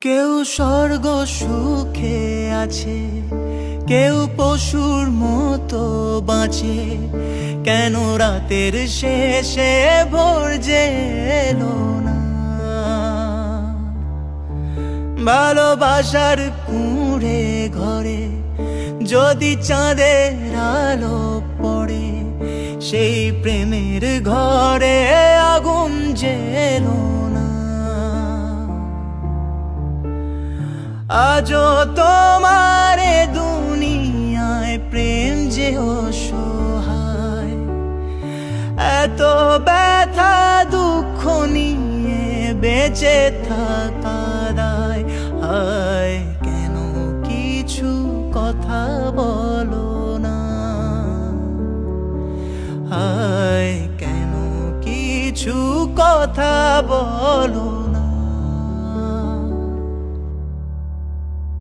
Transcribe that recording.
কেউ স্বর্গ সুখে আছে, কেউ পশুর মতো বাঁচে। কেন রাতের শেষে ভোর যে এলো না? ভালোবাসার কুঁড়ে ঘরে যদি চাঁদের আলো পড়ে, সেই প্রেমের ঘরে আগুন জেলো না। আজও তোমার দুনিয়ায় প্রেম যে অসহায়, এত ব্যথা দুঃখ নিয়ে বেঁচে থাকা দায়। হায় কেন কিছু কথা বলো না? হায় কেন কিছু কথা বলো